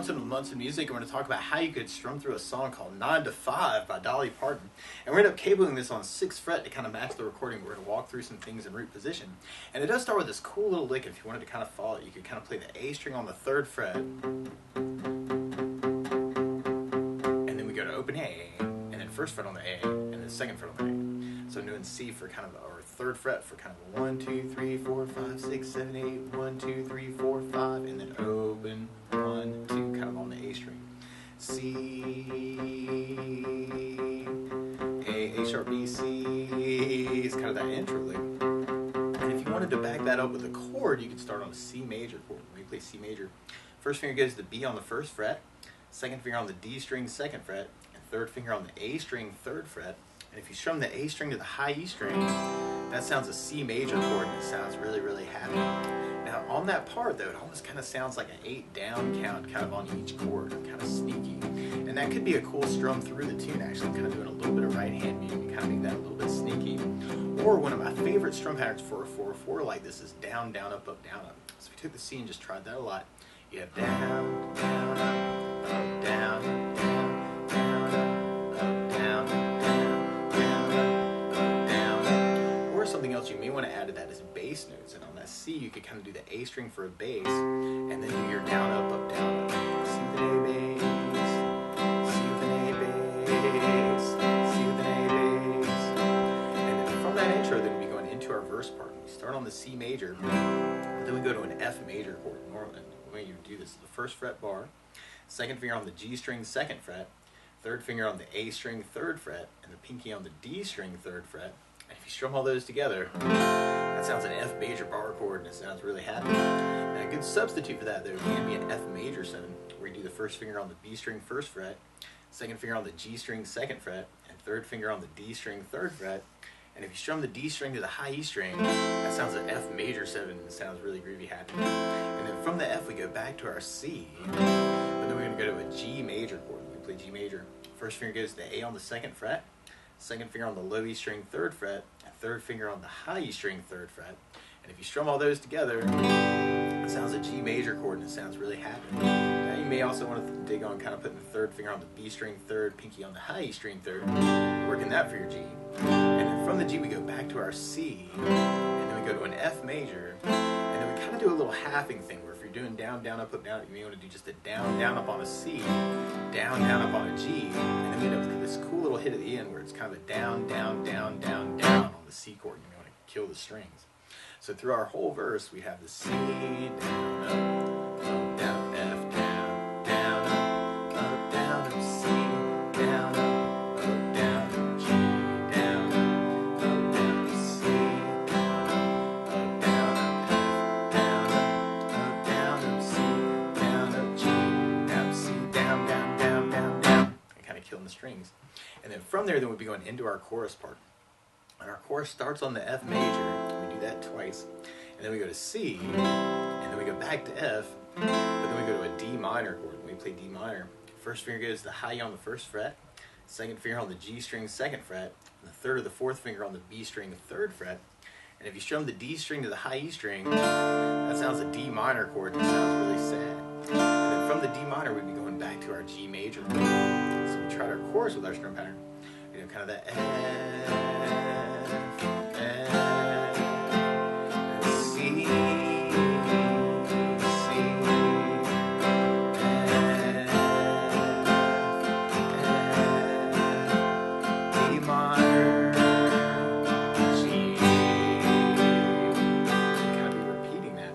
Munson with Munson Music. I'm going to talk about how you could strum through a song called 9 to 5 by Dolly Parton. And we're going to end up cabling this on 6th fret to kind of match the recording. We're going to walk through some things in root position. And it does start with this cool little lick. If you wanted to kind of follow it, you could kind of play the A string on the 3rd fret. And then we go to open A, and then 1st fret on the A, and then 2nd fret on the A. So I'm doing C for kind of, or 3rd fret for kind of a 1, 2, 3, 4, 5, 6, 7, 8, 1, 2, 3, 4, 5, and then open 1, 2, kind of on the A string. C, A sharp, B, C, it's kind of that intro lick. And if you wanted to back that up with a chord, you could start on a C major chord. When you play C major, 1st finger goes to the B on the 1st fret, 2nd finger on the D string 2nd fret, and 3rd finger on the A string 3rd fret. And if you strum the A string to the high E string, that sounds a C major chord, and it sounds really, really happy. Now, on that part, though, it almost kind of sounds like an 8 down count kind of on each chord, kind of sneaky. And that could be a cool strum through the tune, actually, kind of doing a little bit of right hand muting and kind of make that a little bit sneaky. Or one of my favorite strum patterns for a 4/4 like this is down, down, up, up, down, up. So if you took the C and just tried that a lot, you have down, down, up, down, down, down, up, down, something else you may want to add to that is bass notes. And on that C, you could kind of do the A string for a bass, and then do your down, up, up, down, up. C with an A bass, C with an A bass, C with an A bass. And then from that intro, then we go into our verse part. We start on the C major, and then we go to an F major chord. Normally, the way you do this is the 1st fret bar, 2nd finger on the G string 2nd fret, 3rd finger on the A string 3rd fret, and the pinky on the D string 3rd fret. And if you strum all those together, that sounds an F major bar chord, and it sounds really happy. And a good substitute for that, though, can be an F major 7, where you do the 1st finger on the B string 1st fret, 2nd finger on the G string 2nd fret, and 3rd finger on the D string 3rd fret. And if you strum the D string to the high E string, that sounds an F major 7, and it sounds really groovy happy. And then from the F, we go back to our C, but then we're going to go to a G major chord. We play G major. 1st finger goes to the A on the 2nd fret, 2nd finger on the low E string 3rd fret, and 3rd finger on the high E string 3rd fret. And if you strum all those together, it sounds a G major chord, and it sounds really happy. Now you may also want to dig on kind of putting the 3rd finger on the B string 3rd, pinky on the high E string 3rd, working that for your G. And then from the G we go back to our C, and then we go to an F major, and then we kind of do a little halving thing where if you're doing down, down, up, you may want to do just a down, down, up on a C, down, down, up on a G, and then we end up with this cool little hit at the end where it's kind of a down, down, down, down, down on the C chord. You may want to kill the strings. So through our whole verse, we have the C, down, up, down, F, down, down, up, down, up, C, down, up, down, G, down, up, down, C, down, up, down, F, down, up, down, C, down, up, G, down, C, down, down, down, down, down, and kind of killing the strings. And then from there, then we'll be going into our chorus part. And our chorus starts on the F major. We do that twice. And then we go to C, and then we go back to F, but then we go to a D minor chord. When we play D minor, 1st finger goes to the high E on the 1st fret, 2nd finger on the G string 2nd fret, and the 3rd or the 4th finger on the B string 3rd fret. And if you strum the D string to the high E string, that sounds a D minor chord, and it sounds really sad. And then from the D minor, we'd be going back to our G major chord. So we tried our chorus with our strum pattern. You know, kind of that F, C, C, F, D minor, G. Kind of be repeating that.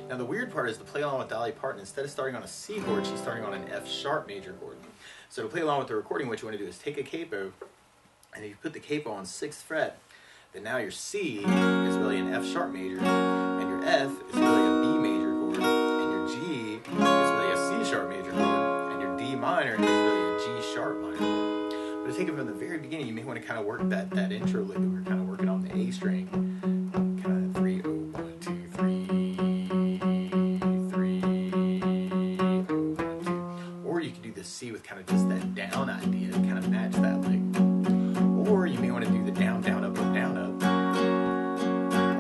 Now the weird part is to play along with Dolly Parton, instead of starting on a C chord, she's starting on an F sharp major chord. So to play along with the recording, what you want to do is take a capo, and if you put the capo on 6th fret, then now your C is really an F sharp major, and your F is really a B major chord, and your G is really a C sharp major chord, and your D minor is really a G sharp minor chord. But to take it from the very beginning, you may want to kind of work that intro lick that we were kind of working on the A string, kind of 3, 0, 1, 2, 3, 3, 0, 1, 2. Or you could do the C with kind of just that down idea to kind of match that lick. Or you may want to do the down, down, up, down, up.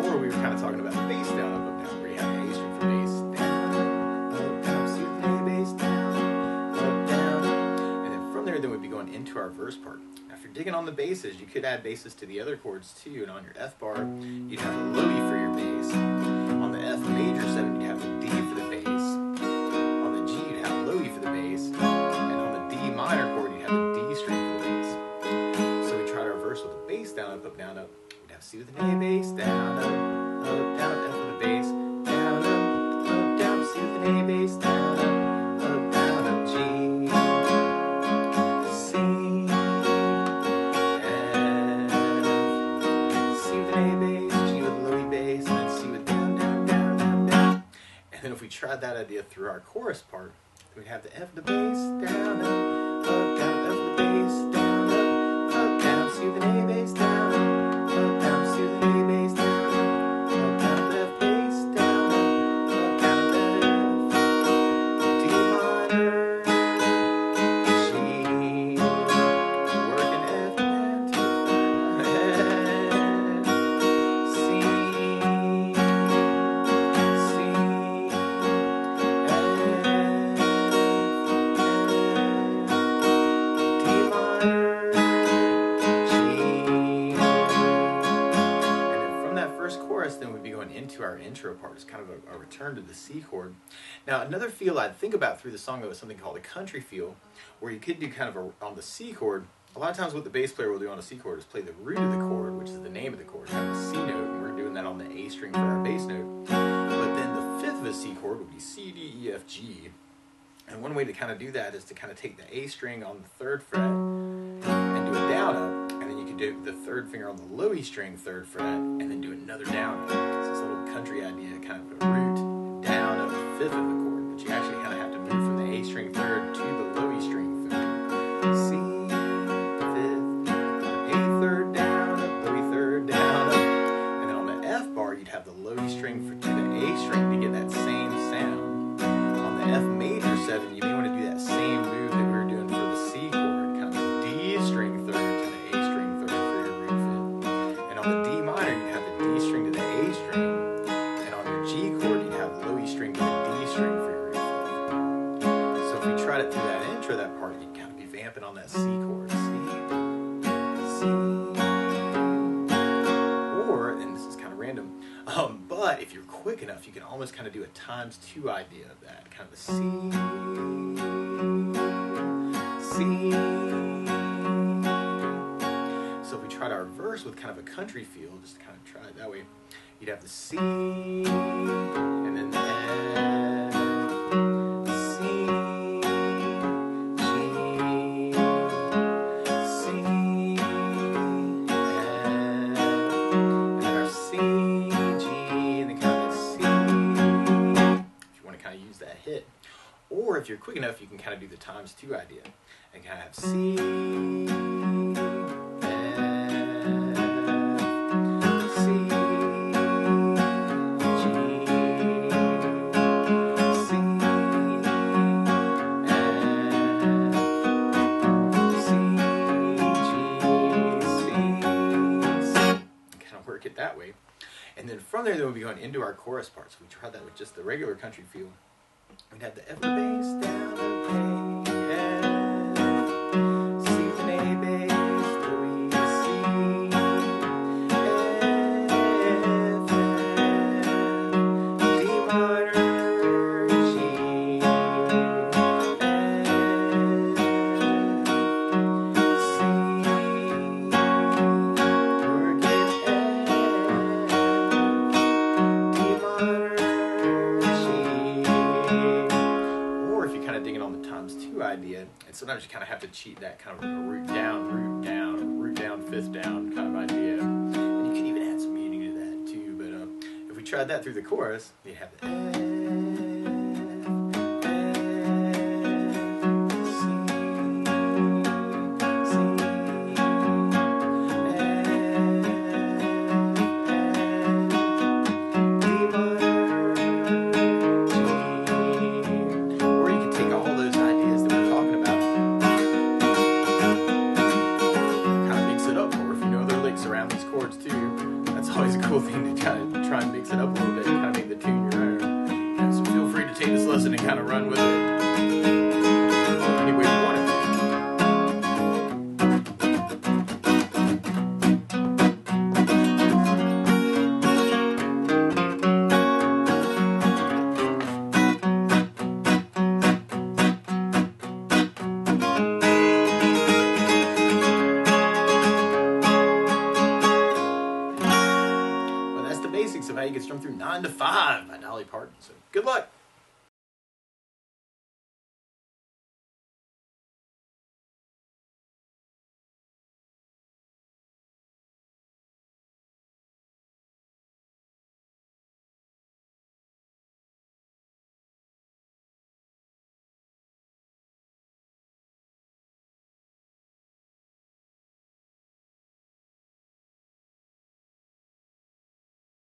Or we were kind of talking about bass down, up, down, where you have the A string for bass, down, up, down, C with an A bass, down, picking on the basses, you could add basses to the other chords too. And on your F bar, you'd have a low E for your bass. On the F major 7, you'd have a D for the bass. On the G, you'd have low E for the bass. And on the D minor chord, you'd have a D string for the bass. So we tried our verse with a bass down, up, down, up. We'd have C with an A bass, down, up, down, up, F with a bass, down, up, down, C with an A bass, down, up, down, up, G, C, F, C with an A bass, G with a low E bass, and then C with down, down, down, down, down. And then if we tried that idea through our chorus part, we'd have the F with the bass, down, up, down, F with the bass, down, down, C with an A bass, down, down, C with an A bass, down, down, F bass, down, down, F, D minor, G, working F and to C, C, F, D minor, G. And then from that first chorus, then we'd be going into our intro part. It's kind of a return to the C chord. Now, another feel I'd think about through the song though is something called a country feel, where you could do kind of on the C chord. A lot of times what the bass player will do on a C chord is play the root of the chord, which is the name of the chord, kind of a C note, and we're doing that on the A string for our bass note. But then the fifth of a C chord would be C, D, E, F, G. And one way to kind of do that is to kind of take the A string on the 3rd fret and do a down up, and then you can do the 3rd finger on the low E string 3rd fret, and then do another down up. So it's a little country idea, kind of a root, down up, 5th of the chord, but you actually kind of have to move from the A string 3rd to the low E string 3rd. C, 5th, A 3rd down up, low E 3rd down up, and then on the F bar you'd have the low E string to the A string to get that same sound. On the F major 7, you may want to do that same move that we were doing for the C chord, kind of a D string 3rd to the A string 3rd for your root 5th. And on the D minor, you'd have the D string to the A string. And on your G chord, you'd have the low E string to the D string for your root 5th. So if we tried it through that intro, that part, you'd kind of be vamping on that C chord. C, C. Or, and this is kind of random, but if you're quick enough, you can almost kind of do a ×2 idea of that. Kind of a C, C. So if we tried our verse with kind of a country feel, just to kind of try it that way, you'd have the C, and then the F, C, G, C, F, and then our C, G, and then kind of C, if you want to kind of use that hit. Or if you're quick enough, you can kind of do the ×2 idea and kind of have C, F, C, G, C, F, C, G, C, C. Kind of work it that way. And then from there, then we'll be going into our chorus part. So we tried that with just the regular country feel. We'd have the F with the bass, down, A, F, C with an A bass, low E, C, F, D minor, G, F, C, work it, F, D minor, or if you're kind of digging on the ×2 idea, and sometimes you kind of have to cheat that kind of a root down, 5th down kind of idea. And you can even add some meaning to that too. But if we tried that through the chorus, you'd have the F, C, C, F, D minor, G. Or you can take all those ideas that we're talking about, kind of mix it up. Or if you know other licks around these chords too, that's always a cool thing to kind of try and mix it up a little bit, kind of make the tune your own. And so feel free to take this lesson and kind of run with it any way you want it. Techniques of How You Can Strum Through 9 to 5 by Dolly Parton. So good luck.